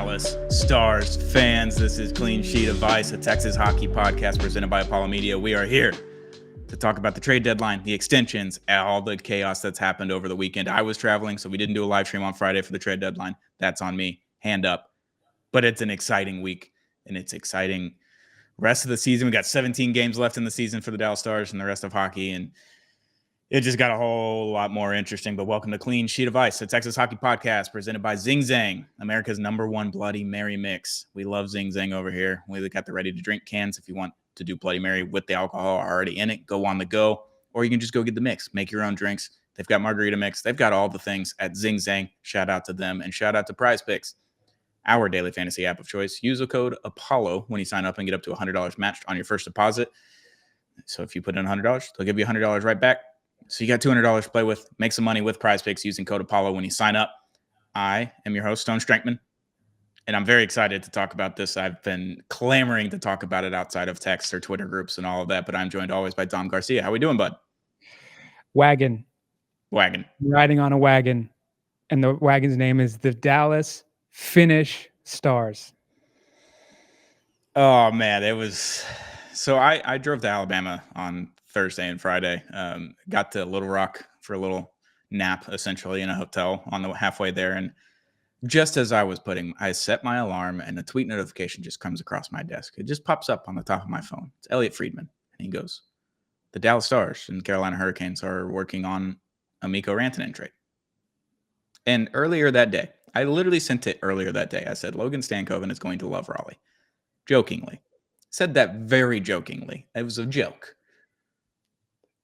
Dallas Stars fans. This is Clean Sheet of Ice, a Texas hockey podcast presented by Apollo Media. We are here to talk about the trade deadline, the extensions, all the chaos that's happened over the weekend. I was traveling, so we didn't do a live stream on Friday for the trade deadline. That's on me, hand up. But it's an exciting week, and it's exciting rest of the season. We got 17 games left in the season for the Dallas Stars and the rest of hockey, and it just got a whole lot more interesting. But welcome to Clean Sheet of Ice, a Texas hockey podcast presented by Zing Zang, America's #1 Bloody Mary mix. We love Zing Zang over here. We got the ready-to-drink cans if you want to do Bloody Mary with the alcohol already in it. Go on the go, or you can just go get the mix. Make your own drinks. They've got margarita mix. They've got all the things at Zing Zang. Shout out to them, and shout out to Prize Picks, our daily fantasy app of choice. Use the code APOLLO when you sign up and get up to $100 matched on your first deposit. So if you put in $100, they'll give you $100 right back. So you got $200 to play with. Make some money with Prize Picks using code APOLLO when you sign up. I am your host, Stone Strankman, and I'm very excited to talk about this. I've been clamoring to talk about it outside of text or Twitter groups and all of that, but I'm joined always by Dom Garcia. How we doing, bud? Wagon. Riding on a wagon, and the wagon's name is the Dallas Finnish Stars. Oh, man, it was... So I drove to Alabama on Thursday and Friday. Got to Little Rock for a little nap, essentially, in a hotel on the halfway there. And just as I set my alarm, and a tweet notification just comes across my desk. It just pops up on the top of my phone. It's Elliot Friedman. And he goes, the Dallas Stars and Carolina Hurricanes are working on a Mikko Rantanen trade. And earlier that day, I literally sent it earlier that day. I said, Logan Stankoven is going to love Raleigh. Jokingly. Said that very jokingly. It was a joke.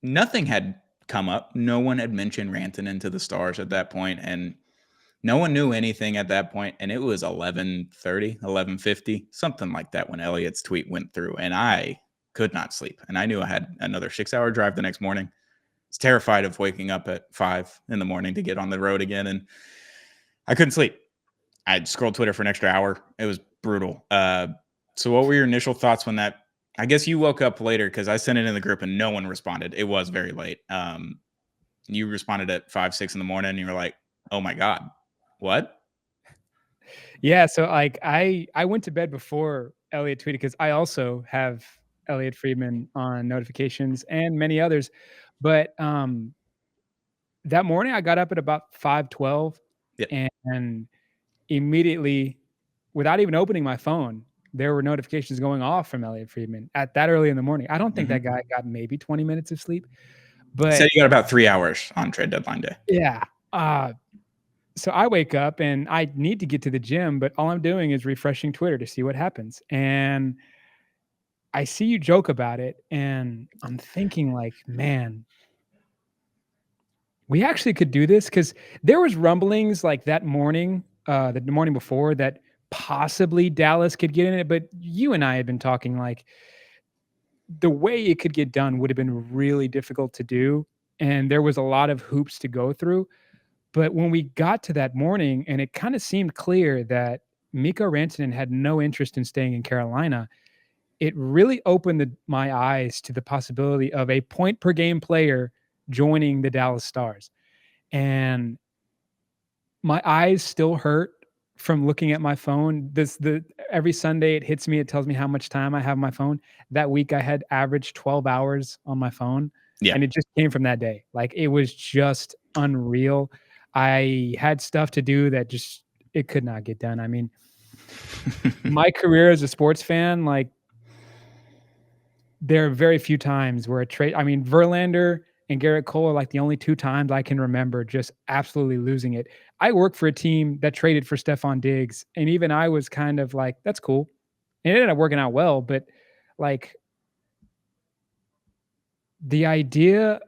Nothing had come up. No one had mentioned Rantanen to the Stars at that point, and no one knew anything at that point. And it was 11:30, 11:50, something like that when Elliot's tweet went through, and I could not sleep. And I knew I had another 6-hour drive the next morning. I was terrified of waking up at 5 in the morning to get on the road again, and I couldn't sleep. I'd scrolled Twitter for an extra hour. It was brutal. So what were your initial thoughts when that? I guess you woke up later because I sent it in the group and no one responded. It was very late. You responded at 5, 6 in the morning and you were like, oh my God, what? Yeah. So like I went to bed before Elliot tweeted because I also have Elliot Friedman on notifications and many others. But that morning I got up at about 5:12 and immediately, without even opening my phone, there were notifications going off from Elliot Friedman at that early in the morning. I don't think that guy got maybe 20 minutes of sleep. But he said you got about 3 hours on trade deadline day. Yeah. So I wake up and I need to get to the gym, but all I'm doing is refreshing Twitter to see what happens. And I see you joke about it, and I'm thinking like, man, we actually could do this, because there was rumblings like that morning, the morning before, that possibly Dallas could get in it, but you and I had been talking like the way it could get done would have been really difficult to do, and there was a lot of hoops to go through. But when we got to that morning and it kind of seemed clear that Mikko Rantanen had no interest in staying in Carolina, it really opened my eyes to the possibility of a point-per-game player joining the Dallas Stars. And my eyes still hurt from looking at my phone. Every Sunday it hits me, it tells me how much time I have on my phone. That week I had averaged 12 hours on my phone. Yeah. And it just came from that day. Like, it was just unreal. I had stuff to do that just, it could not get done. I mean, my career as a sports fan, like, there are very few times where Verlander and Garrett Cole are like the only 2 times I can remember just absolutely losing it. I worked for a team that traded for Stephon Diggs, and even I was kind of like, that's cool. And it ended up working out well, but like, the idea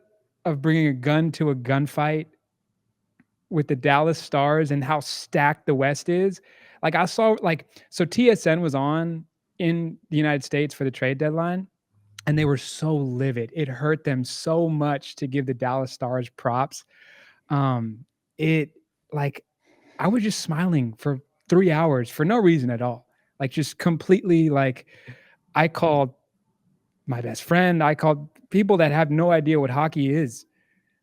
of bringing a gun to a gunfight with the Dallas Stars and how stacked the West is, like, I saw, like, so TSN was on in the United States for the trade deadline, and they were so livid. It hurt them so much to give the Dallas Stars props. I was just smiling for 3 hours for no reason at all. Like, just completely, like, I called my best friend. I called people that have no idea what hockey is.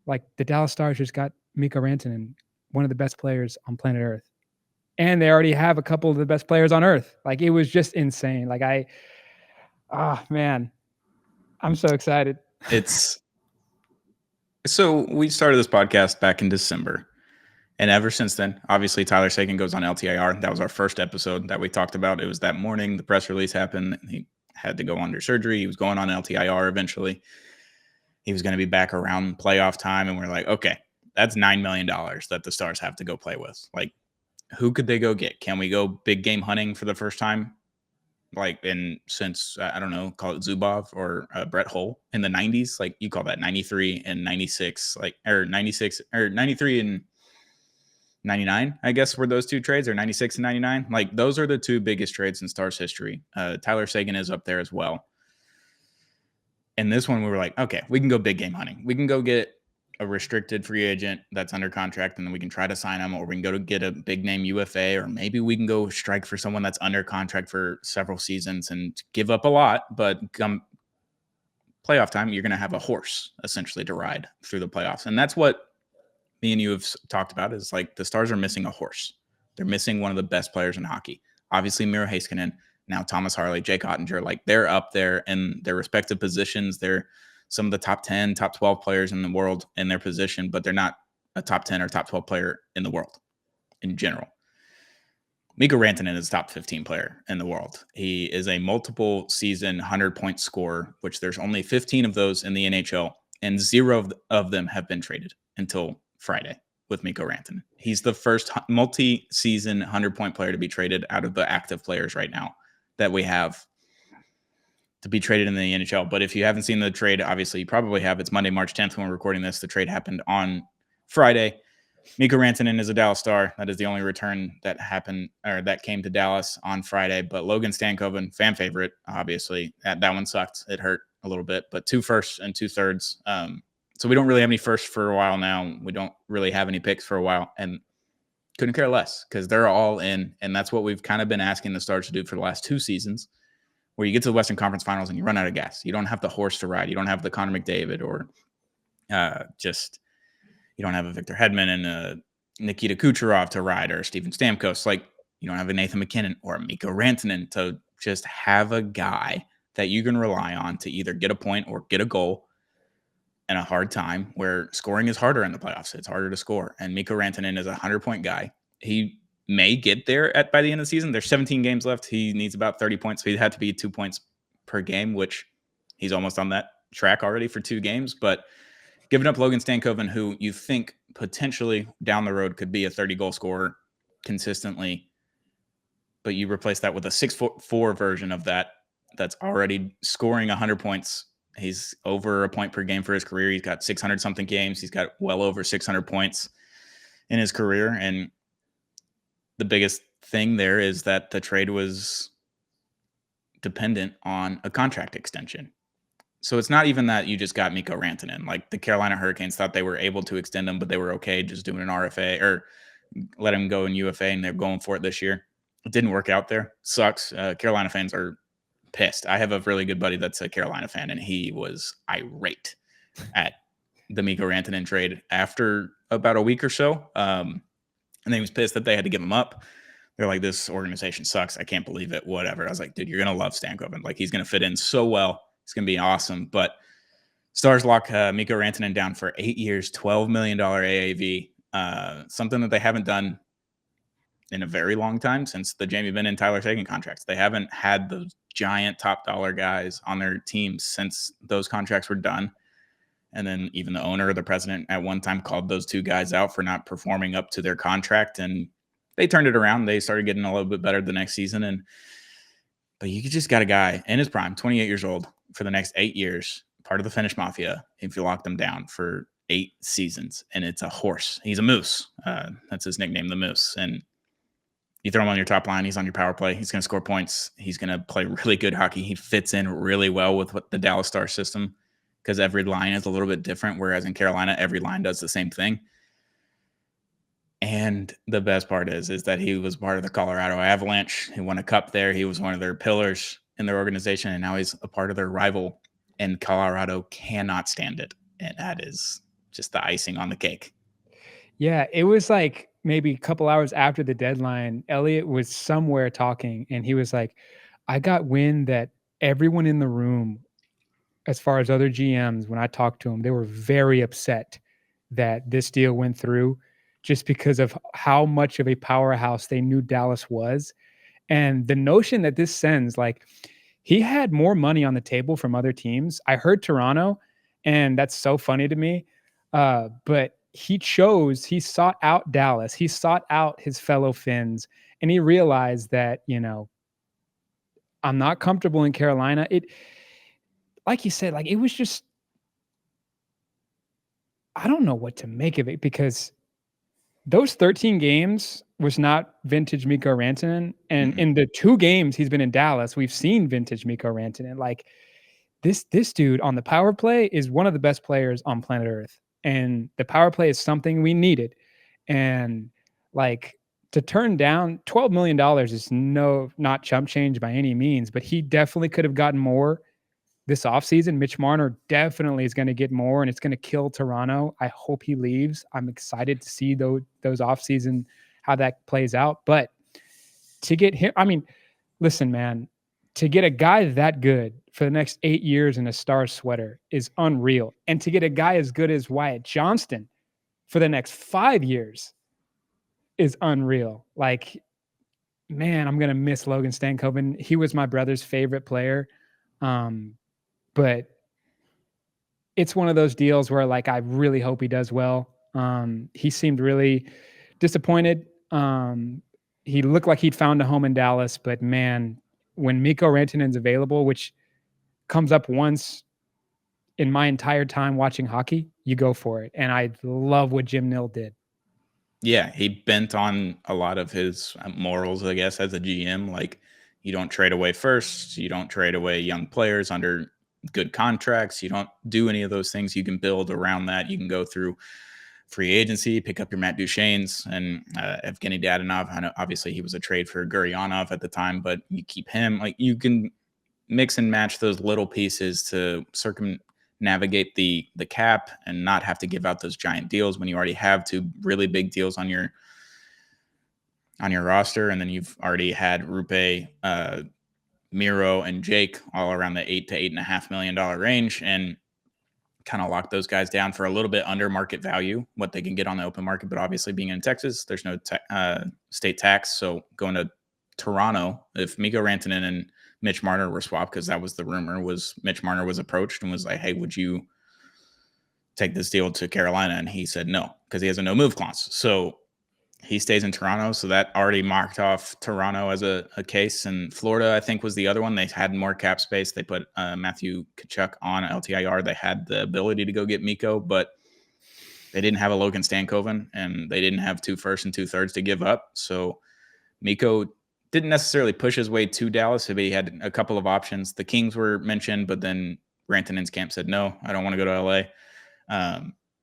Like, the Dallas Stars just got Mikko Rantanen, one of the best players on planet Earth. and they already have a couple of the best players on earth. Like, it was just insane. Like, man, I'm so excited. So we started this podcast back in December. And ever since then, obviously, Tyler Seguin goes on LTIR. That was our first episode that we talked about. It was that morning. The press release happened. He had to go under surgery. He was going on LTIR eventually. He was going to be back around playoff time. And we're like, okay, that's $9 million that the Stars have to go play with. Like, who could they go get? Can we go big game hunting for the first time? Like, since, I don't know, call it Zubov or Brett Hull in the 90s. Like, you call that 93 and 96, like, or 96 or 93 and 99, I guess, were those two trades, or 96 and 99. Like, those are the two biggest trades in Stars history. Tyler Seguin is up there as well. And this one, we were like, okay, we can go big game hunting. We can go get a restricted free agent that's under contract, and then we can try to sign him, or we can go to get a big name UFA, or maybe we can go strike for someone that's under contract for several seasons and give up a lot, but come playoff time, you're going to have a horse essentially to ride through the playoffs. And that's what me and you have talked about, is like the Stars are missing a horse. They're missing one of the best players in hockey. Obviously, Miro Heiskanen, now Thomas Harley, Jake Ottinger, like, they're up there in their respective positions. They're some of the top 10, top 12 players in the world in their position, but they're not a top 10 or top 12 player in the world in general. Mikko Rantanen is a top 15 player in the world. He is a multiple season 100-point scorer, which there's only 15 of those in the NHL, and 0 of them have been traded until Friday with Mikko Rantanen. He's the first multi-season 100-point player to be traded out of the active players right now that we have to be traded in the NHL. But if you haven't seen the trade, obviously you probably have. It's Monday, March 10th when we're recording this. The trade happened on Friday. Mikko Rantanen is a Dallas Star. That is the only return that happened, or that came to Dallas on Friday. But Logan Stankoven, fan favorite, obviously. That one sucked. It hurt a little bit. But 2 firsts and 2 thirds. So we don't really have any firsts for a while now. We don't really have any picks for a while. And couldn't care less, because they're all in. And that's what we've kind of been asking the Stars to do for the last 2 seasons, where you get to the Western Conference Finals and you run out of gas. You don't have the horse to ride. You don't have the Connor McDavid, or you don't have a Victor Hedman and a Nikita Kucherov to ride, or Steven Stamkos. Like, you don't have a Nathan McKinnon or a Mikko Rantanen to just have a guy that you can rely on to either get a point or get a goal in a hard time where scoring is harder in the playoffs. It's harder to score. And Mikko Rantanen is a 100-point guy. He may get there by the end of the season. There's 17 games left. He needs about 30 points. So he'd have to be 2 points per game, which he's almost on that track already for 2 games. But giving up Logan Stankoven, who you think potentially down the road could be a 30-goal scorer consistently, but you replace that with a 6'4" version of that that's already scoring 100 points. He's over a point per game for his career. He's got 600-something games. He's got well over 600 points in his career. And the biggest thing there is that the trade was dependent on a contract extension. So it's not even that you just got Mikko Rantanen. Like, the Carolina Hurricanes thought they were able to extend him, but they were okay just doing an RFA or let him go in UFA, and they're going for it this year. It didn't work out there. Sucks. Carolina fans are pissed. I have a really good buddy that's a Carolina fan, and he was irate at the Mikko Rantanen trade after about a week or so. And he was pissed that they had to give him up. They're like, this organization sucks. I can't believe it. Whatever. I was like, dude, you're going to love Stankoven. Like, he's going to fit in so well. It's going to be awesome. But Stars lock Mikko Rantanen down for 8 years, $12 million AAV, something that they haven't done in a very long time, since the Jamie Benn and Tyler Seguin contracts. They haven't had those giant top dollar guys on their teams since those contracts were done. And then even the owner or the president at one time called those 2 guys out for not performing up to their contract. And they turned it around. They started getting a little bit better the next season. But you just got a guy in his prime, 28 years old, for the next 8 years, part of the Finnish mafia, if you lock them down for 8 seasons. And it's a horse. He's a moose. That's his nickname, the Moose. And you throw him on your top line, he's on your power play. He's going to score points. He's going to play really good hockey. He fits in really well with what the Dallas Stars system, because every line is a little bit different, whereas in Carolina, every line does the same thing. And the best part is that he was part of the Colorado Avalanche. He won a cup there. He was one of their pillars in their organization, and now he's a part of their rival, and Colorado cannot stand it. And that is just the icing on the cake. Yeah, it was like maybe a couple hours after the deadline, Elliot was somewhere talking, and he was like, "I got wind that everyone in the room, as far as other GMs, when I talked to them, they were very upset that this deal went through, just because of how much of a powerhouse they knew Dallas was." And the notion that this sends, like, he had more money on the table from other teams. I heard Toronto, and that's so funny to me. But he sought out Dallas, he sought out his fellow Finns, and he realized that, I'm not comfortable in Carolina. Like you said, like, it was just, I don't know what to make of it, because those 13 games was not vintage Mikko Rantanen, and Mhm. in the 2 games he's been in Dallas, we've seen vintage Mikko Rantanen. Like, this dude on the power play is one of the best players on planet Earth, and the power play is something we needed. And, like, to turn down $12 million is not chump change by any means, but he definitely could have gotten more this offseason. Mitch Marner definitely is going to get more, and it's going to kill Toronto. I hope he leaves. I'm excited to see those offseason, how that plays out. But to get him, I mean, listen, man, to get a guy that good for the next 8 years in a star sweater is unreal. And to get a guy as good as Wyatt Johnston for the next 5 years is unreal. Like, man, I'm going to miss Logan Stankoven. He was my brother's favorite player. But it's one of those deals where, like, I really hope he does well. He seemed really disappointed. He looked like he'd found a home in Dallas, but man, when Mikko Rantanen's available, which comes up once in my entire time watching hockey, you go for it. And I love what Jim Nill did. Yeah, he bent on a lot of his morals, I guess, as a GM. Like, you don't trade away first, you don't trade away young players under good contracts, you don't do any of those things. You can build around that. You can go through free agency, pick up your Matt Duchene's and Evgeny Dadonov. I know obviously he was a trade for Guryanov at the time, but you keep him. Like, you can mix and match those little pieces to circumnavigate the cap and not have to give out those giant deals when you already have 2 really big deals on your roster, and then you've already had Rupe, Miro, and Jake all around the $8 to $8.5 million range, and kind of lock those guys down for a little bit under market value, what they can get on the open market. But obviously, being in Texas, there's no state tax, so going to Toronto, if Mikko Rantanen and Mitch Marner were swapped, because that was the rumor, was Mitch Marner was approached and was like, "Hey, would you take this deal to Carolina?" And he said no, because he has a no move clause. So he stays in Toronto. So that already marked off Toronto as a case. And Florida, I think, was the other one. They had more cap space. They put Matthew Tkachuk on LTIR. They had the ability to go get Mikko, but they didn't have a Logan Stankoven, and they didn't have 2 firsts and 2/3 to give up. So Mikko didn't necessarily push his way to Dallas, but he had a couple of options. The Kings were mentioned, but then Rantanen's camp said, no, I don't want to go to LA.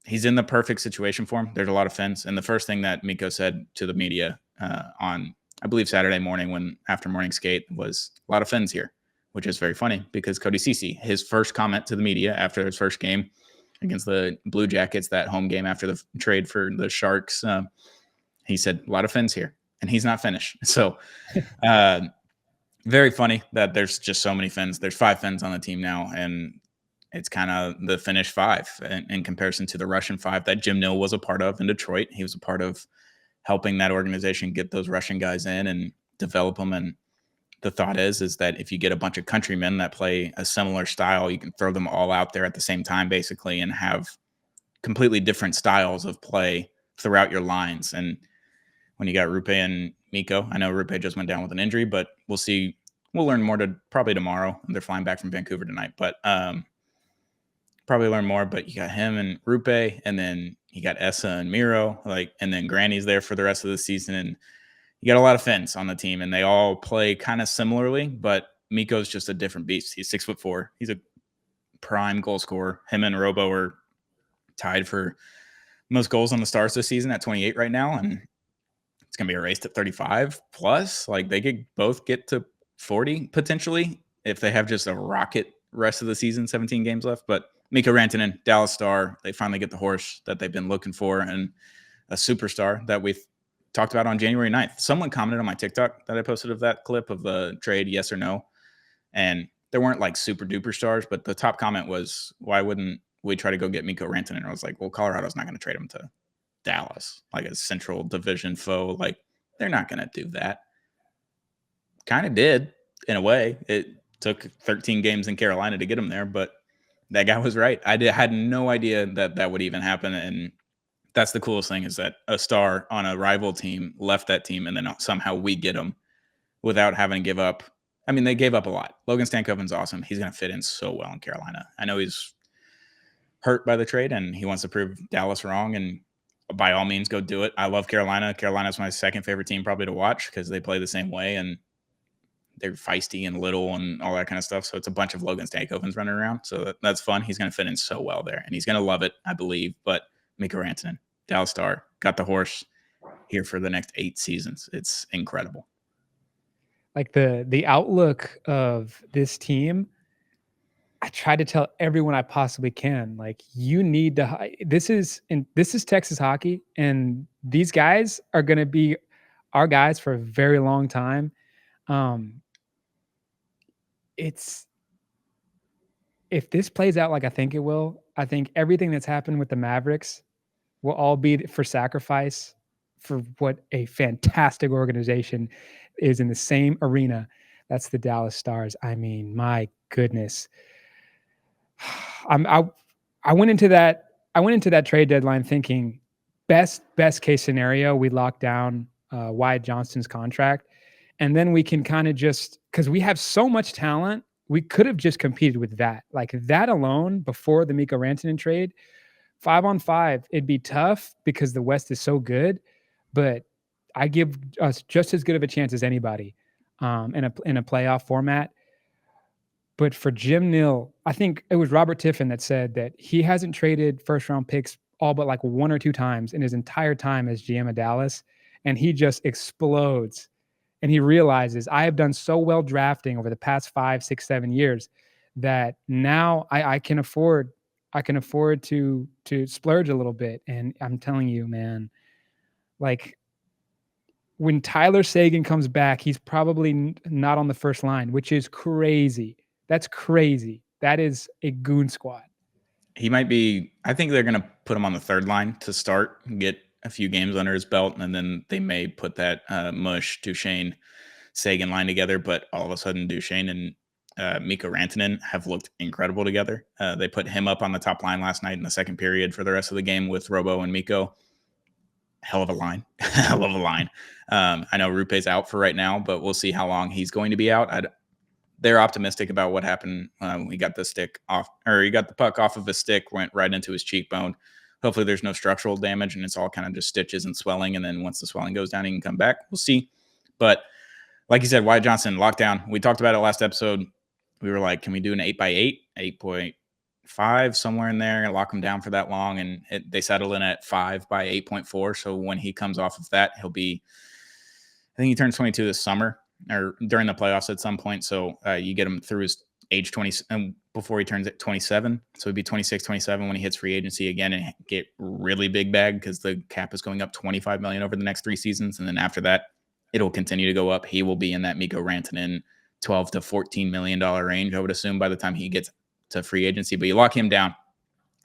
He's in the perfect situation for him. There's a lot of fans. And the first thing that Mikko said to the media on, I believe, Saturday morning, when after morning skate, was a lot of fans here, which is very funny because Cody Ceci, his first comment to the media after his first game against the Blue Jackets, that home game after the trade for the Sharks, he said, a lot of fans here. And he's not finished. So very funny that there's just so many Finns. There's 5 Finns on the team now, and it's kind of the Finnish 5 in comparison to the Russian 5 that Jim Nill was a part of in Detroit. He was a part of helping that organization get those Russian guys in and develop them. And the thought is that if you get a bunch of countrymen that play a similar style, you can throw them all out there at the same time, basically, and have completely different styles of play throughout your lines. And when you got Rupe and Mikko, I know Rupe just went down with an injury, but we'll see. We'll learn more probably tomorrow. They're flying back from Vancouver tonight, but probably learn more. But you got him and Rupe, and then you got Essa and Miro, and then Granny's there for the rest of the season. And you got a lot of Finns on the team, and they all play kind of similarly, but Mikko's just a different beast. He's 6'4". He's a prime goal scorer. Him and Robo are tied for most goals on the Stars this season at 28 right now, and it's going to be a race to 35 plus. Like, they could both get to 40 potentially if they have just a rocket rest of the season, 17 games left. But Mikko Rantanen, Dallas Star, they finally get the horse that they've been looking for, and a superstar that we talked about on January 9th. Someone commented on my TikTok that I posted of that clip of the trade, yes or no. And there weren't like super duper stars, but the top comment was, why wouldn't we try to go get Mikko Rantanen? And I was like, well, Colorado's not going to trade him to Dallas, like a central division foe. Like, they're not going to do that. Kind of did in a way. It took 13 games in Carolina to get him there, but that guy was right. I had no idea that that would even happen. And that's the coolest thing, is that a star on a rival team left that team, and then somehow we get him without having to give up. I mean, they gave up a lot. Logan Stankoven's awesome. He's going to fit in so well in Carolina. I know he's hurt by the trade and he wants to prove Dallas wrong, and by all means, go do it. I love Carolina. Carolina's my second favorite team probably to watch because they play the same way and they're feisty and little and all that kind of stuff. So it's a bunch of Logan Stankovens running around. So that's fun. He's going to fit in so well there, and he's going to love it, I believe. But Mikko Rantanen, Dallas Star, got the horse here for the next 8 seasons. It's incredible. Like the outlook of this team, I try to tell everyone I possibly can, like, you need to, this is Texas hockey, and these guys are going to be our guys for a very long time. It's, if this plays out like I think it will, I think everything that's happened with the Mavericks will all be for sacrifice for what a fantastic organization is in the same arena. That's the Dallas Stars. I mean, my goodness. I went into that trade deadline thinking best case scenario, we lock down Wyatt Johnston's contract, and then we can kind of just, because we have so much talent, we could have just competed with that. Like that alone before the Mikko Rantanen trade, 5-on-5, it'd be tough because the West is so good, but I give us just as good of a chance as anybody in a playoff format. But for Jim Nill, I think it was Robert Tiffin that said that he hasn't traded first round picks all but like 1 or 2 times in his entire time as GM of Dallas. And he just explodes. And he realizes, I have done so well drafting over the past 5, 6, 7 years that now I can afford to splurge a little bit. And I'm telling you, man, like when Tyler Seguin comes back, he's probably not on the first line, which is crazy. That's crazy. That is a goon squad. He might be, I think they're going to put him on the third line to start and get a few games under his belt. And then they may put that Mush, Duchesne, Seguin line together. But all of a sudden, Duchesne and Mikko Rantanen have looked incredible together. They put him up on the top line last night in the second period for the rest of the game with Robo and Mikko. Hell of a line. Hell of a line. I know Rupe's out for right now, but we'll see how long he's going to be out. They're optimistic about what happened. He got the stick off, or he got the puck off of his stick, went right into his cheekbone. Hopefully there's no structural damage and it's all kind of just stitches and swelling. And then once the swelling goes down, he can come back. We'll see. But like you said, Wyatt Johnston, lockdown. We talked about it last episode. We were like, can we do an 8x8, 8.5, somewhere in there, and lock him down for that long? And they settled in at 5 by 8.4. So when he comes off of that, he'll be, I think he turns 22 this summer or during the playoffs at some point. So you get him through his age 20 and before he turns at 27. So he'd be 26, 27 when he hits free agency again and get really big bag because the cap is going up $25 million over the next 3 seasons. And then after that, it'll continue to go up. He will be in that Mikko Rantanen $12 to $14 million range, I would assume, by the time he gets to free agency. But you lock him down.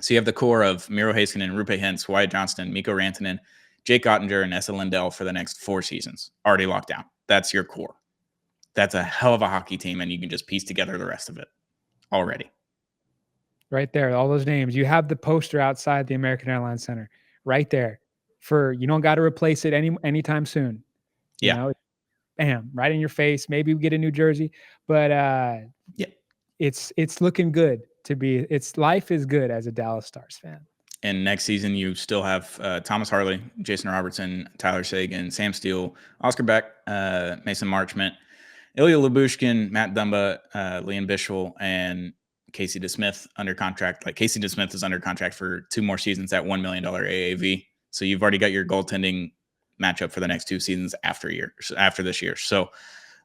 So you have the core of Miro Heiskanen, Rupe Hintz, Wyatt Johnston, Mikko Rantanen, Jake Ottinger, and Esa Lindell for the next 4 seasons. Already locked down. That's your core. That's a hell of a hockey team, and you can just piece together the rest of it already. Right there, all those names. You have the poster outside the American Airlines Center right there. You don't got to replace it anytime soon. You know, bam, right in your face. Maybe we get a new jersey, but it's looking good to be. Life is good as a Dallas Stars fan. And next season, you still have Thomas Harley, Jason Robertson, Tyler Seguin, Sam Steele, Oscar Beck, Mason Marchment, Ilya Lyubushkin, Matt Dumba, Liam Bischel, and Casey DeSmith under contract. Like Casey DeSmith is under contract for 2 more seasons at $1 million AAV. So you've already got your goaltending matchup for the next 2 seasons after this year. So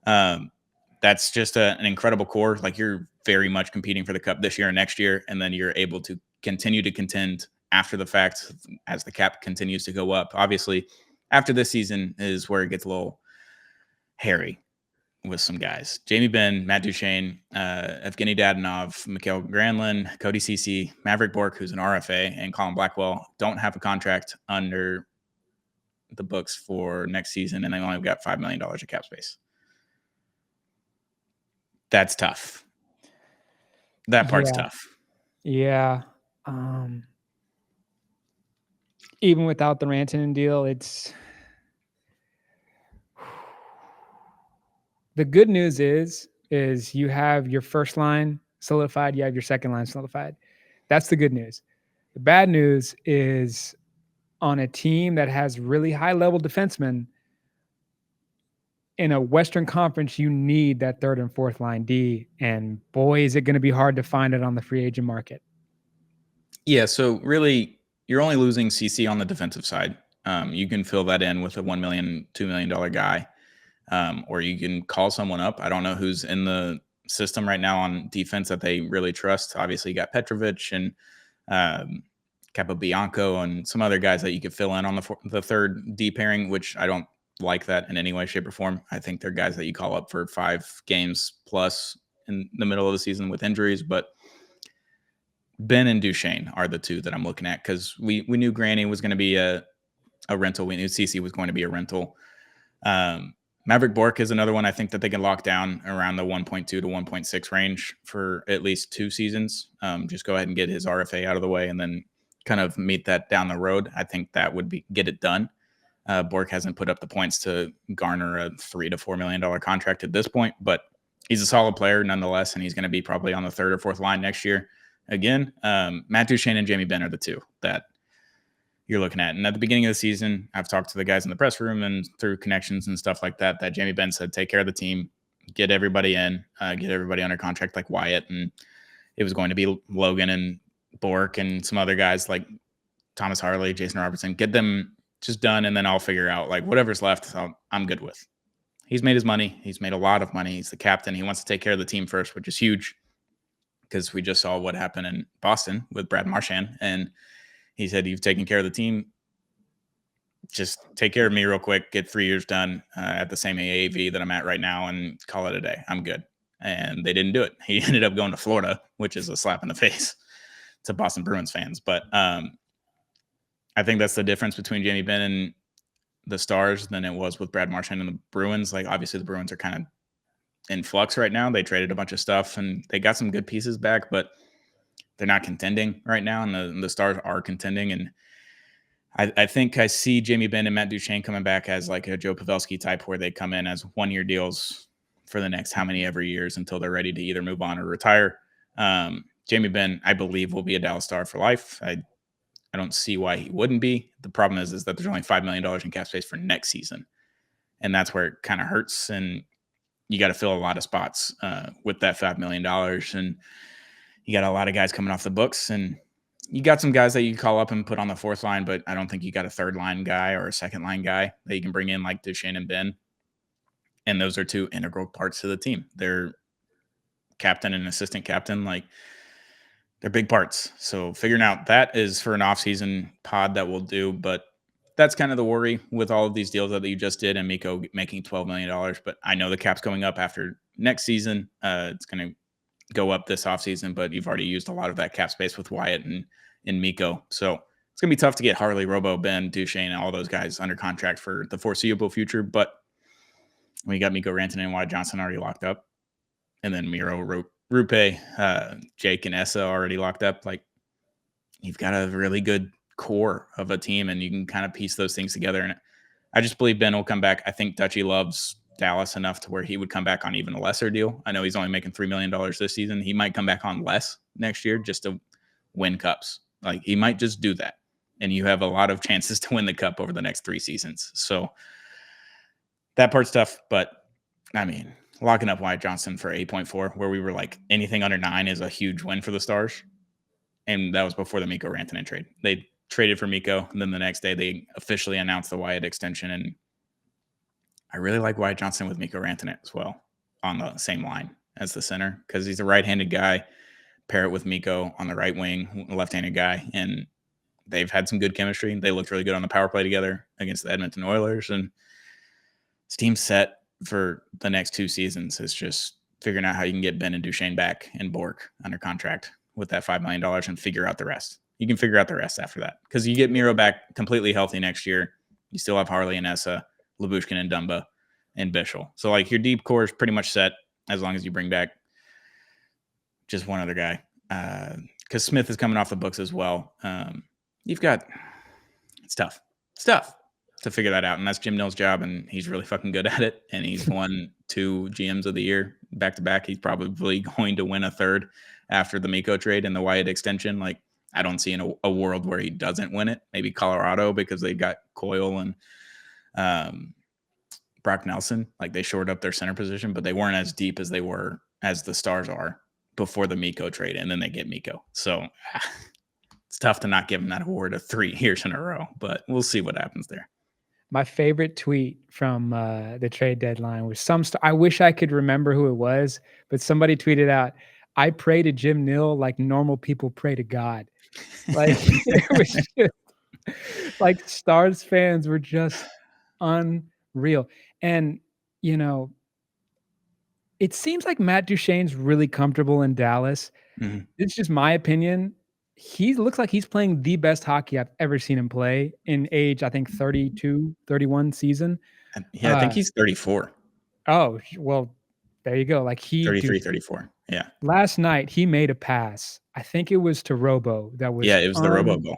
that's just an incredible core. Like you're very much competing for the cup this year and next year, and then you're able to continue to contend after the fact as the cap continues to go up. Obviously, after this season is where it gets a little hairy with some guys. Jamie Benn, Matt Duchene, Evgeny Dadonov, Mikhail Granlund, Cody Ceci, Maverick Bork, who's an RFA, and Colin Blackwell don't have a contract under the books for next season, and they only got $5 million of cap space. That's tough. That part's tough. Yeah. Even without the Rantanen deal, it's the good news is you have your first line solidified, you have your second line solidified. That's the good news. The bad news is on a team that has really high level defensemen in a Western Conference, you need that third and fourth line D, and boy, is it going to be hard to find it on the free agent market. Yeah, so really, you're only losing CC on the defensive side. You can fill that in with a $1 million, $2 million guy, or you can call someone up. I don't know who's in the system right now on defense that they really trust. Obviously, you got Petrovic and Capobianco and some other guys that you could fill in on the third D pairing, which I don't like that in any way, shape, or form. I think they're guys that you call up for 5 games plus in the middle of the season with injuries, but Ben and Duchene are the two that I'm looking at because we knew Granny was going to be a rental. We knew CC was going to be a rental. Maverick Bork is another one I think that they can lock down around the 1.2 to 1.6 range for at least 2 seasons. Just go ahead and get his RFA out of the way and then kind of meet that down the road. I think that would get it done. Bork hasn't put up the points to garner a $3 to $4 million contract at this point, but he's a solid player nonetheless, and he's going to be probably on the third or fourth line next year. Again, Matt Duchene and Jamie Benn are the two that you're looking at. And at the beginning of the season, I've talked to the guys in the press room and through connections and stuff like that, that Jamie Benn said, take care of the team, get everybody in, get everybody under contract like Wyatt. And it was going to be Logan and Bork and some other guys like Thomas Harley, Jason Robertson, get them just done. And then I'll figure out like whatever's left, I'm good with. He's made his money. He's made a lot of money. He's the captain. He wants to take care of the team first, which is huge because we just saw what happened in Boston with Brad Marchand. And he said, you've taken care of the team. Just take care of me real quick, get 3 years done at the same AAV that I'm at right now and call it a day. I'm good. And they didn't do it. He ended up going to Florida, which is a slap in the face to Boston Bruins fans. But I think that's the difference between Jamie Benn and the Stars than it was with Brad Marchand and the Bruins. Like, obviously, the Bruins are kind of in flux right now. They traded a bunch of stuff and they got some good pieces back, but they're not contending right now. And the Stars are contending. And I think I see Jamie Benn and Matt Duchene coming back as like a Joe Pavelski type where they come in as 1-year deals for the next how many every years until they're ready to either move on or retire. Jamie Benn, I believe, will be a Dallas Star for life. I don't see why he wouldn't be. The problem is that there's only $5 million in cap space for next season. And that's where it kind of hurts. And you got to fill a lot of spots with that $5 million. And you got a lot of guys coming off the books. And you got some guys that you call up and put on the fourth line, but I don't think you got a third line guy or a second line guy that you can bring in like Duchene and Benn. And those are two integral parts to the team. They're captain and assistant captain. Like, they're big parts. So figuring out that is for an offseason pod that we'll do. But that's kind of the worry with all of these deals that you just did and Mikko making $12 million. But I know the cap's going up after next season. It's going to go up this offseason, but you've already used a lot of that cap space with Wyatt and Mikko. So it's going to be tough to get Harley, Robo, Ben, Duchene, and all those guys under contract for the foreseeable future. But we got Mikko Rantanen and Wyatt Johnston already locked up. And then Miro, Rupe, Jake, and Essa already locked up. Like, you've got a really good core of a team, and you can kind of piece those things together. And I just believe Ben will come back. I think Dutchie loves Dallas enough to where he would come back on even a lesser deal. I know he's only making $3 million this season. He might come back on less next year just to win cups. Like, he might just do that. And you have a lot of chances to win the cup over the next 3 seasons. So that part's tough, but I mean, locking up Wyatt Johnston for 8.4, where we were like anything under 9 is a huge win for the Stars. And that was before the Mikko Rantanen trade. They traded for Mikko, and then the next day they officially announced the Wyatt extension. And I really like Wyatt Johnston with Mikko Rantanen as well on the same line as the center because he's a right-handed guy. Pair it with Mikko on the right wing, left-handed guy, and they've had some good chemistry. They looked really good on the power play together against the Edmonton Oilers, and this team's set for the next 2 seasons. It's just figuring out how you can get Ben and Duchesne back and Bork under contract with that $5 million and figure out the rest. You can figure out the rest after that because you get Miro back completely healthy next year. You still have Harley and Essa, Lyubushkin and Dumba, and Bischel. So like your deep core is pretty much set as long as you bring back just one other guy. Because Smith is coming off the books as well. You've got it's tough to figure that out, and that's Jim Nill's job, and he's really fucking good at it. And he's won 2 GMs of the year back to back. He's probably going to win a third after the Mikko trade and the Wyatt extension. Like I don't see a world where he doesn't win it. Maybe Colorado because they got Coyle and Brock Nelson. Like they shored up their center position, but they weren't as deep as they were as the Stars are before the Mikko trade, and then they get Mikko. So it's tough to not give him that award of 3 years in a row, but we'll see what happens there. My favorite tweet from the trade deadline was I wish I could remember who it was, but somebody tweeted out, "I pray to Jim Nill like normal people pray to God." Like it was just like Stars fans were just unreal. And you know, it seems like Matt Duchene's really comfortable in Dallas. Mhm. It's just my opinion. He looks like he's playing the best hockey I've ever seen him play in age, I think 32, 31 season. Yeah, I think he's 34. Oh, well, there you go. Like 33, 34. Yeah. Last night he made a pass. I think it was to Robo that was Yeah, it was the Robo goal.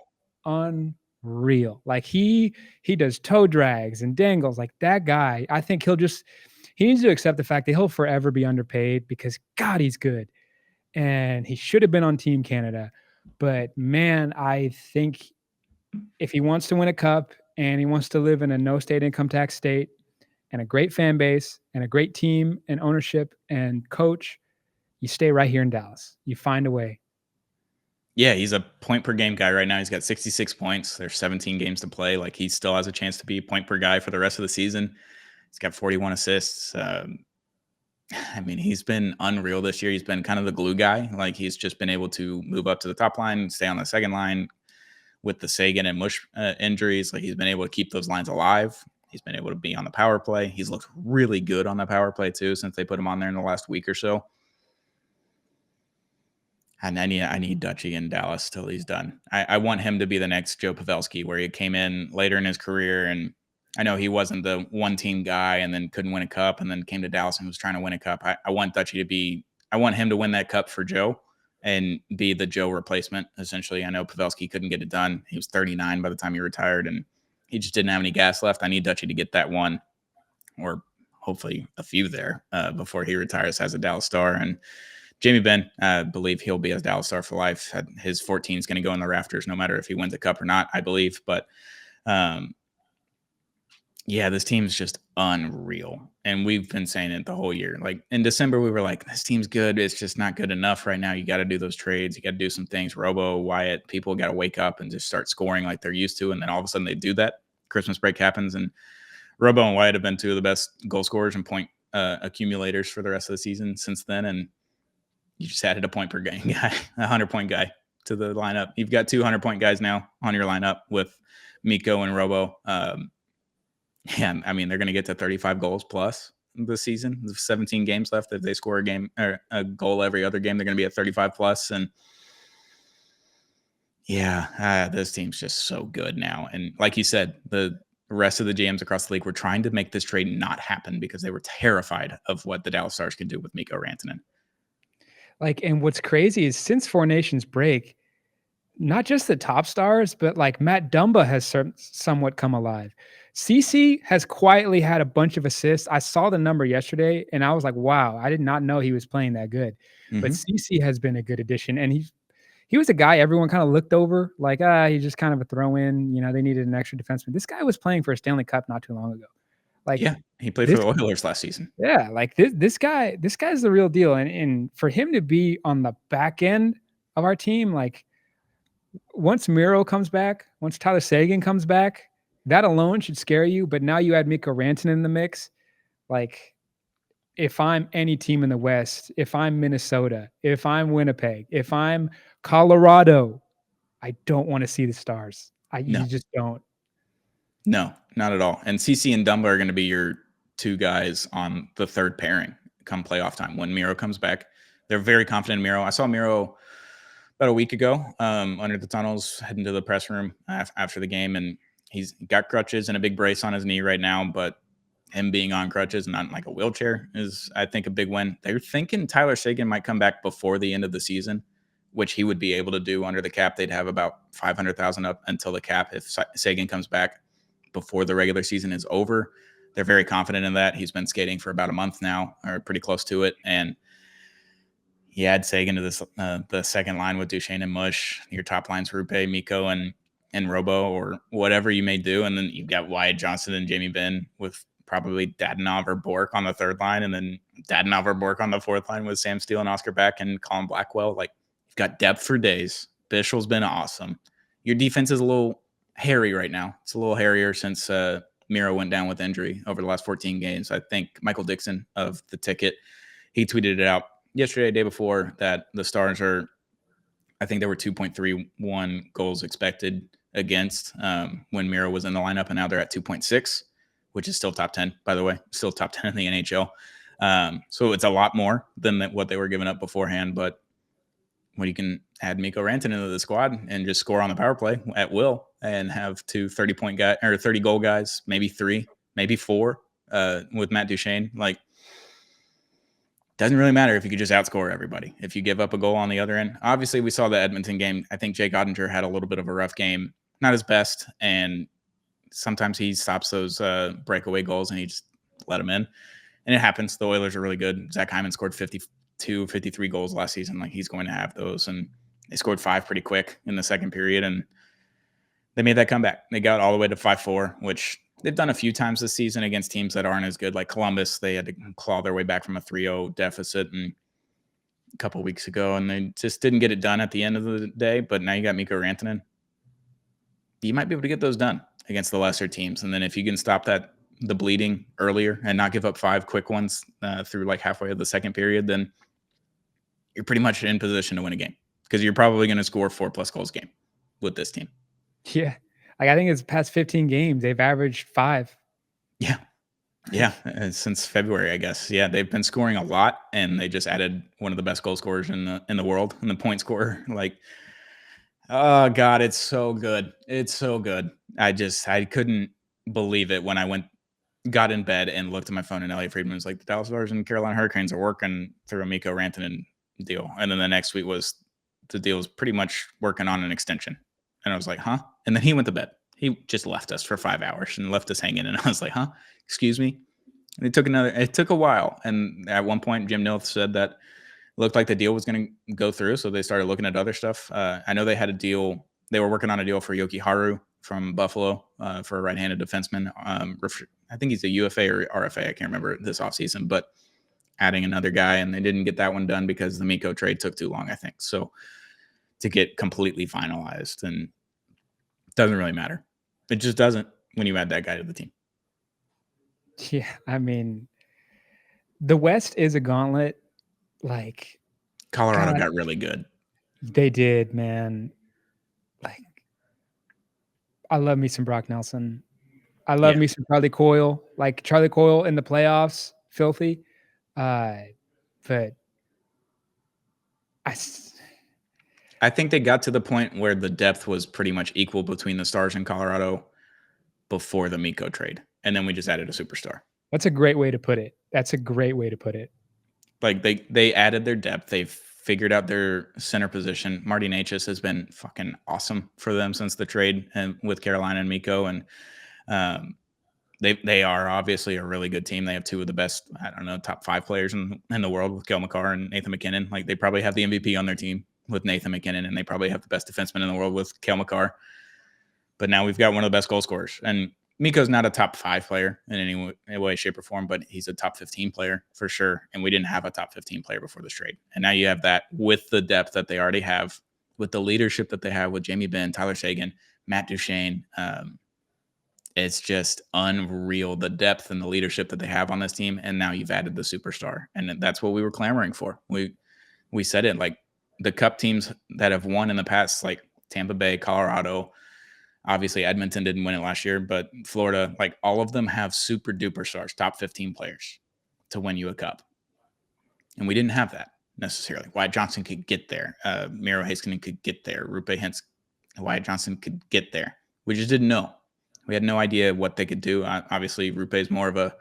Unreal. Like he does toe drags and dangles. Like that guy, I think he needs to accept the fact that he'll forever be underpaid because God, he's good. And he should have been on Team Canada. But man, I think if he wants to win a cup and he wants to live in a no state income tax state and a great fan base and a great team and ownership and coach, you stay right here in Dallas. You find a way. Yeah, he's a point per game guy right now. He's got 66 points. There's 17 games to play. Like he still has a chance to be point per guy for the rest of the season. He's got 41 assists. I mean, he's been unreal this year. He's been kind of the glue guy. Like he's just been able to move up to the top line, stay on the second line with the Sagan and Mush injuries. Like he's been able to keep those lines alive. He's been able to be on the power play. He's looked really good on the power play too since they put him on there in the last week or so. And I need Dutchy in Dallas till he's done. I want him to be the next Joe Pavelski, where he came in later in his career, and I know he wasn't the one-team guy and then couldn't win a cup and then came to Dallas and was trying to win a cup. I want Dutchy I want him to win that cup for Joe and be the Joe replacement, essentially. I know Pavelski couldn't get it done. He was 39 by the time he retired, and he just didn't have any gas left. I need Dutchy to get that one, or hopefully a few there before he retires as a Dallas Star. And Jamie Benn, I believe he'll be a Dallas Star for life. His 14 is going to go in the rafters no matter if he wins a cup or not, I believe. But yeah, this team's just unreal. And we've been saying it the whole year. Like in December, we were like, this team's good. It's just not good enough right now. You got to do those trades. You got to do some things. Robo, Wyatt, people got to wake up and just start scoring like they're used to. And then all of a sudden they do that. Christmas break happens. And Robo and Wyatt have been 2 of the best goal scorers and point accumulators for the rest of the season since then. And you just added a point per game guy, 100-point guy to the lineup. You've got 200-point guys now on your lineup with Mikko and Robo. Yeah, I mean, they're going to get to 35 goals plus this season. There's 17 games left. If they score a game or a goal every other game, they're going to be at 35 plus. And yeah, this team's just so good now. And like you said, the rest of the GMs across the league were trying to make this trade not happen because they were terrified of what the Dallas Stars could do with Mikko Rantanen. Like, and what's crazy is since Four Nations break, not just the top stars, but like Matt Dumba has somewhat come alive. CC has quietly had a bunch of assists. I saw the number yesterday and I was like, wow, I did not know he was playing that good. Mm-hmm. But CC has been a good addition. And he was a guy everyone kind of looked over like, he's just kind of a throw in. You know, they needed an extra defenseman. This guy was playing for a Stanley Cup not too long ago. Like, yeah, he played for the Oilers last season. Yeah, like this guy's the real deal. And for him to be on the back end of our team, like once Miro comes back, once Tyler Seguin comes back, that alone should scare you. But now you add Mikko Rantanen in the mix. Like if I'm any team in the West, if I'm Minnesota, if I'm Winnipeg, if I'm Colorado, I don't want to see the Stars. You No, just don't. no, not at all. And CC and Dumba are going to be your two guys on the third pairing come playoff time when Miro comes back. They're very confident in Miro. I saw Miro about a week ago under the tunnels, heading to the press room after the game, and he's got crutches and a big brace on his knee right now, but him being on crutches and not in like a wheelchair is, I think, a big win. They're thinking Tyler Seguin might come back before the end of the season, which he would be able to do under the cap. They'd have about 500,000 up until the cap if Seguin comes back before the regular season is over. They're very confident in that. He's been skating for about a month now, or pretty close to it, and you add Seguin to this the second line with Duchesne and Mush. Your top lines Rupe, Mikko, and Robo, or whatever you may do, and then you've got Wyatt Johnston and Jamie Benn with probably Dadonov or Bork on the third line, and then Dadonov or Bork on the fourth line with Sam Steele and Oscar Beck and Colin Blackwell. Like, you've got depth for days. Bischel's been awesome. Your defense is a little hairy right now. It's a little hairier since Miro went down with injury over the last 14 games. I think Michael Dixon of The Ticket, he tweeted it out yesterday, day before, that the Stars are, I think there were 2.31 goals expected against when Miro was in the lineup, and now they're at 2.6, which is still top 10, by the way, still top 10 in the NHL. So it's a lot more than what they were giving up beforehand. But when you can add Mikko Rantanen into the squad and just score on the power play at will and have two 30-point guys or 30 goal guys, maybe three, maybe four with Matt Duchesne, like, doesn't really matter if you could just outscore everybody. If you give up a goal on the other end, obviously we saw the Edmonton game. I think Jake Ottinger had a little bit of a rough game, not his best, and sometimes he stops those breakaway goals and he just let them in. And it happens. The Oilers are really good. Zach Hyman scored 52, 53 goals last season. Like, he's going to have those. And they scored 5 pretty quick in the second period, and they made that comeback. They got all the way to 5-4, which they've done a few times this season against teams that aren't as good. Like Columbus, they had to claw their way back from a 3-0 deficit a couple weeks ago, and they just didn't get it done at the end of the day. But now you got Mikko Rantanen. You might be able to get those done against the lesser teams. And then if you can stop the bleeding earlier and not give up 5 quick ones through like halfway of the second period, then you're pretty much in position to win a game, because you're probably going to score 4+ goals a game with this team. Yeah. Like, I think it's past 15 games, they've averaged 5. Yeah. Yeah. Since February, I guess. Yeah. They've been scoring a lot, and they just added one of the best goal scorers in the world, in the point scorer. Like, oh God, it's so good. It's so good. I couldn't believe it when I got in bed and looked at my phone, and Elliot Friedman was like, the Dallas Stars and Carolina Hurricanes are working through a Mikko Rantanen deal. And then the next week the deal was pretty much working on an extension. And I was like, huh? And then he went to bed. He just left us for 5 hours and left us hanging. And I was like, huh? Excuse me? And it took a while. And at one point, Jim Nilth said that it looked like the deal was going to go through. So they started looking at other stuff. I know they had a deal. They were working on a deal for Yoki Haru from Buffalo for a right-handed defenseman. I think he's a UFA or RFA. I can't remember this offseason, but adding another guy, and they didn't get that one done because the Mikko trade took too long, I think. So to get completely finalized, and it doesn't really matter. It just doesn't when you add that guy to the team. Yeah. I mean, the West is a gauntlet. Like, Colorado God, got really good. they did, man. Like, I love me some Brock Nelson. I love me some Charlie Coyle. Like, Charlie Coyle in the playoffs, filthy. But I think they got to the point where the depth was pretty much equal between the Stars and Colorado before the Mikko trade. And then we just added a superstar. That's a great way to put it. Like, they added their depth. They've figured out their center position. Marty Necas has been fucking awesome for them since the trade and with Carolina and Mikko. And they are obviously a really good team. They have 2 of the best, I don't know, top 5 players in the world with Cale Makar and Nathan MacKinnon. Like, they probably have the MVP on their team with Nathan MacKinnon, and they probably have the best defenseman in the world with Cale Makar. But now we've got one of the best goal scorers. And Mikko's not a top 5 player in any way, shape, or form, but he's a top 15 player for sure. And we didn't have a top 15 player before this trade. And now you have that with the depth that they already have, with the leadership that they have with Jamie Benn, Tyler Seguin, Matt Duchesne. It's just unreal, the depth and the leadership that they have on this team. And now you've added the superstar. And that's what we were clamoring for. We said it, like, the cup teams that have won in the past, like Tampa Bay, Colorado. Obviously, Edmonton didn't win it last year, but Florida, like all of them have super duper stars, top 15 players to win you a cup. And we didn't have that necessarily. Wyatt Johnston could get there. Miro Heiskanen could get there. Rupe Hintz, Wyatt Johnston could get there. We just didn't know. We had no idea what they could do. Obviously, Rupe is more of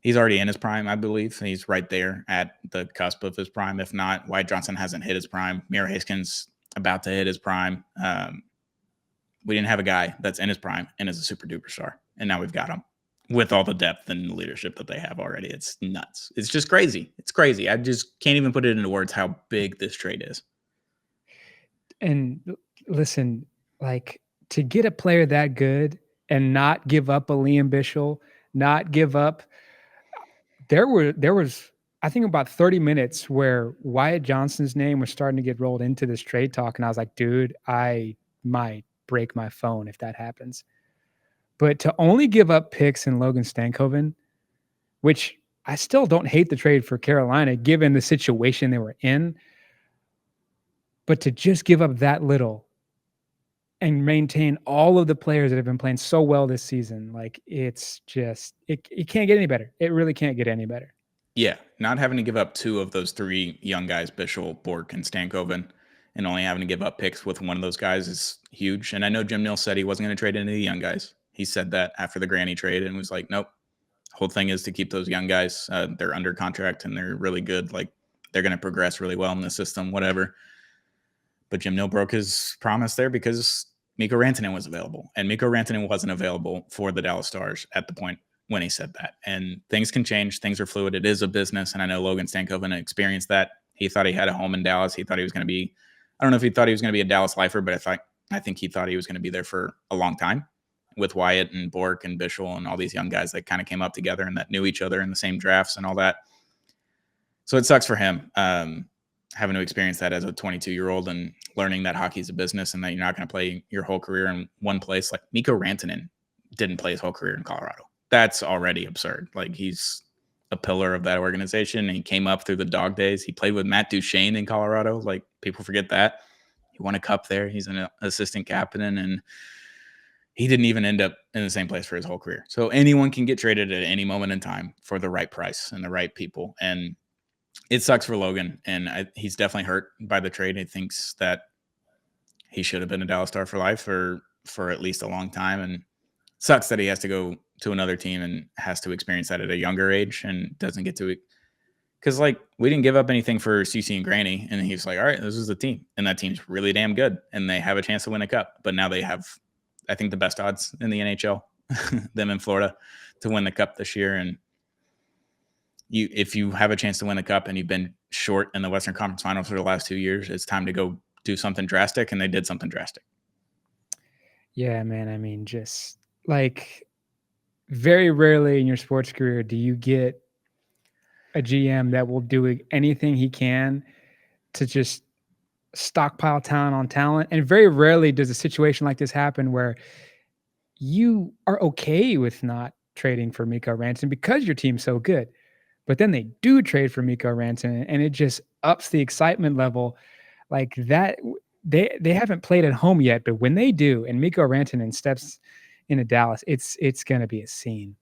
he's already in his prime, I believe. He's right there at the cusp of his prime. If not, Wyatt Johnston hasn't hit his prime. Miro Heiskanen's about to hit his prime. We didn't have a guy that's in his prime and is a super duper star. And now we've got him with all the depth and leadership that they have already. It's nuts. It's just crazy. It's crazy. I just can't even put it into words how big this trade is. And listen, like to get a player that good and not give up a Liam Bichsel, not give up. There was I think about 30 minutes where Wyatt Johnston's name was starting to get rolled into this trade talk. And I was like, dude, I might break my phone if that happens. But to only give up picks in Logan Stankoven, which I still don't hate the trade for Carolina, given the situation they were in, but to just give up that little and maintain all of the players that have been playing so well this season, like it's just, it can't get any better. It really can't get any better. Yeah, not having to give up two of those three young guys, Bichsel, Bork, and Stankoven, and only having to give up picks with one of those guys is huge. And I know Jim Neal said he wasn't going to trade any of the young guys. He said that after the Granny trade and was like, nope, whole thing is to keep those young guys. They're under contract and they're really good. Like they're going to progress really well in the system, whatever. But Jim Neal broke his promise there because Mikko Rantanen was available. And Mikko Rantanen wasn't available for the Dallas Stars at the point when he said that. And things can change. Things are fluid. It is a business. And I know Logan Stankoven experienced that. He thought he had a home in Dallas. He thought he was going to be, I don't know if he thought he was going to be a Dallas lifer, but I think he thought he was going to be there for a long time with Wyatt and Bork and Bichsel and all these young guys that kind of came up together and that knew each other in the same drafts and all that. So it sucks for him having to experience that as a 22-year-old and learning that hockey is a business and that you're not going to play your whole career in one place. Like Mikko Rantanen didn't play his whole career in Colorado. That's already absurd. Like he's a pillar of that organization and he came up through the dog days. He played with Matt Duchene in Colorado. Like people forget that. He won a cup there. He's an assistant captain and he didn't even end up in the same place for his whole career. So anyone can get traded at any moment in time for the right price and the right people. And it sucks for Logan. And he's definitely hurt by the trade. He thinks that he should have been a Dallas Star for life or for at least a long time. And sucks that he has to go to another team and has to experience that at a younger age and doesn't get to it. Because, like, we didn't give up anything for CC and Granny. And he's like, all right, this is the team. And that team's really damn good. And they have a chance to win a cup. But now they have, I think, the best odds in the NHL, them in Florida, to win the cup this year. And if you have a chance to win a cup and you've been short in the Western Conference Finals for the last 2 years, it's time to go do something drastic. And they did something drastic. Yeah, man. I mean, just like very rarely in your sports career do you get a GM that will do anything he can to just stockpile talent on talent. And very rarely does a situation like this happen where you are okay with not trading for Mikko Rantanen because your team's so good. But then they do trade for Mikko Rantanen and it just ups the excitement level like that. They haven't played at home yet, but when they do and Mikko Rantanen steps into Dallas, it's going to be a scene.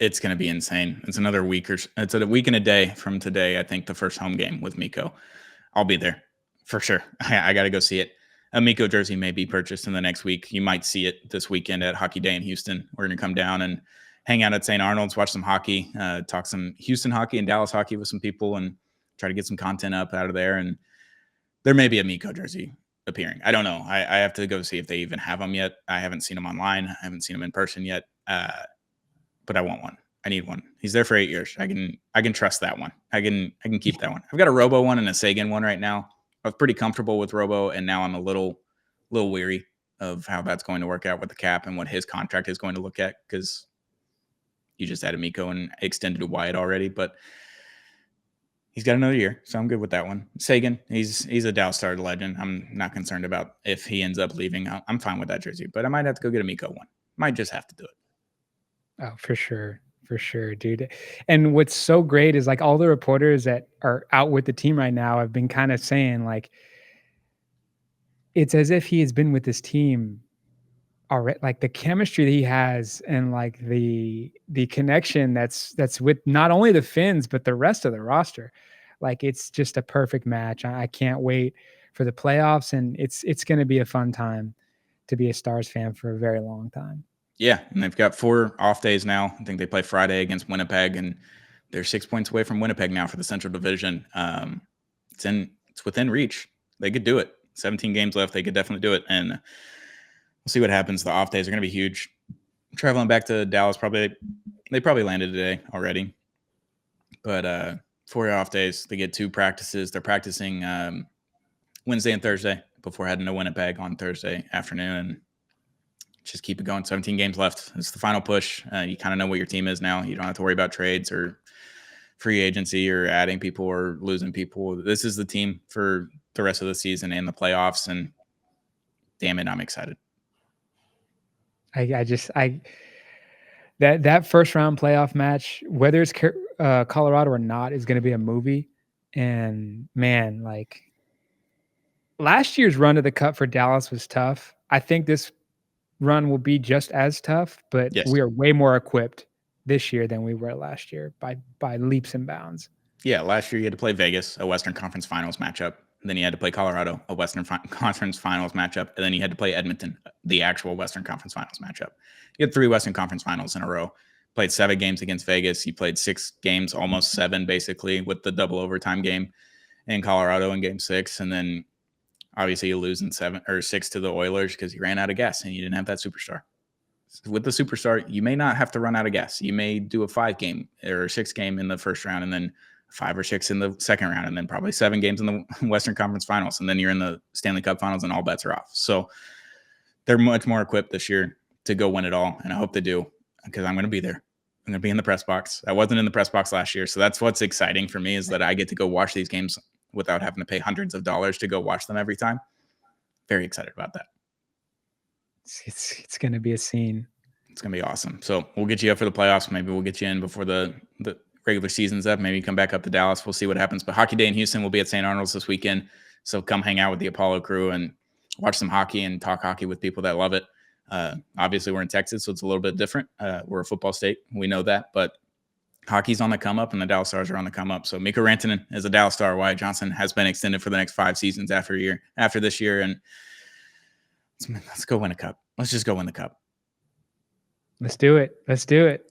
It's going to be insane. It's another week it's a week and a day from today. I think the first home game with Mikko. I'll be there for sure. I got to go see it. A Mikko jersey may be purchased in the next week. You might see it this weekend at Hockey Day in Houston. We're going to come down and hang out at St. Arnold's, watch some hockey, talk some Houston hockey and Dallas hockey with some people and try to get some content up out of there. And there may be a Mikko jersey appearing. I don't know. I have to go see if they even have them yet. I haven't seen them online. I haven't seen them in person yet. But I want one. I need one. He's there for 8 years. I can trust that one. I can keep that one. I've got a Robo one and a Sagan one right now. I was pretty comfortable with Robo, and now I'm a little weary of how that's going to work out with the cap and what his contract is going to look at because you just added Mikko and extended to Wyatt already, but he's got another year, so I'm good with that one. Sagan, he's a Dallas Star legend. I'm not concerned about if he ends up leaving. I'm fine with that jersey, but I might have to go get a Mikko one. Might just have to do it. Oh, for sure. For sure, dude. And what's so great is like all the reporters that are out with the team right now have been kind of saying like it's as if he has been with this team already. Like the chemistry that he has, and like the connection that's with not only the Finns but the rest of the roster. Like it's just a perfect match. I can't wait for the playoffs, and it's going to be a fun time to be a Stars fan for a very long time. Yeah, and they've got 4 off days now. I think they play Friday against Winnipeg, and they're 6 points away from Winnipeg now for the Central Division. It's within reach. They could do it. 17 games left. They could definitely do it, and we'll see what happens. The off days are going to be huge. Traveling back to Dallas, they probably landed today already, but 4 off days. They get 2 practices. They're practicing Wednesday and Thursday before heading to Winnipeg on Thursday afternoon, and just keep it going. 17 games left. It's the final push. You kind of know what your team is now. You don't have to worry about trades or free agency or adding people or losing people. This is the team for the rest of the season and the playoffs, and damn it, I'm excited. That first round playoff match, whether it's Colorado or not, is going to be a movie. And man, like last year's run to the Cup for Dallas was tough. I think this run will be just as tough, but Yes. we are way more equipped this year than we were last year by leaps and bounds. Yeah, last year you had to play Vegas, a Western Conference Finals matchup. And then you had to play Colorado, a Western Conference Finals matchup. And then you had to play Edmonton, the actual Western Conference Finals matchup. You had 3 Western Conference Finals in a row. Played 7 games against Vegas. You played 6 games, almost 7 basically, with the double overtime game in Colorado in Game 6. And then obviously you lose in 7 or 6 to the Oilers because you ran out of gas and you didn't have that superstar. With the superstar, you may not have to run out of gas. You may do a 5 game or 6 game in the first round, and then 5 or 6 in the second round, and then probably 7 games in the Western Conference Finals, and then you're in the Stanley Cup Finals, and all bets are off. So they're much more equipped this year to go win it all, and I hope they do, because I'm going to be there. I'm going to be in the press box. I wasn't in the press box last year, so that's what's exciting for me, is that I get to go watch these games without having to pay hundreds of dollars to go watch them every time. Very excited about that. It's going to be a scene. It's going to be awesome. So we'll get you up for the playoffs. Maybe we'll get you in before the regular season's up. Maybe you come back up to Dallas. We'll see what happens. But Hockey Day in Houston will be at St. Arnold's this weekend. So come hang out with the Apollo crew and watch some hockey and talk hockey with people that love it. Obviously, we're in Texas, so it's a little bit different. We're a football state. We know that. But hockey's on the come up, and the Dallas Stars are on the come up. So Mikko Rantanen is a Dallas Star. Wyatt Johnston has been extended for the next 5 seasons after this year. And let's go win a cup. Let's just go win the cup. Let's do it.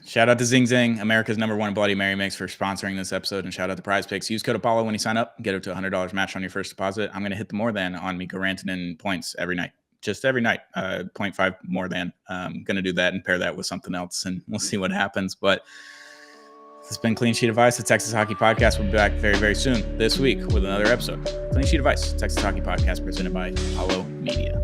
Shout out to Zing Zang, America's #1 Bloody Mary mix, for sponsoring this episode, and shout out to Prize Picks. Use code Apollo when you sign up. Get up to $100 match on your first deposit. I'm going to hit the more than on Mikko Rantanen points every night. Just every night, 0.5 more than. I'm going to do that and pair that with something else, and we'll see what happens. But this has been Clean Sheet of Ice, the Texas Hockey Podcast. We'll be back very, very soon this week with another episode. Clean Sheet of Ice, Texas Hockey Podcast, presented by Apollo Media.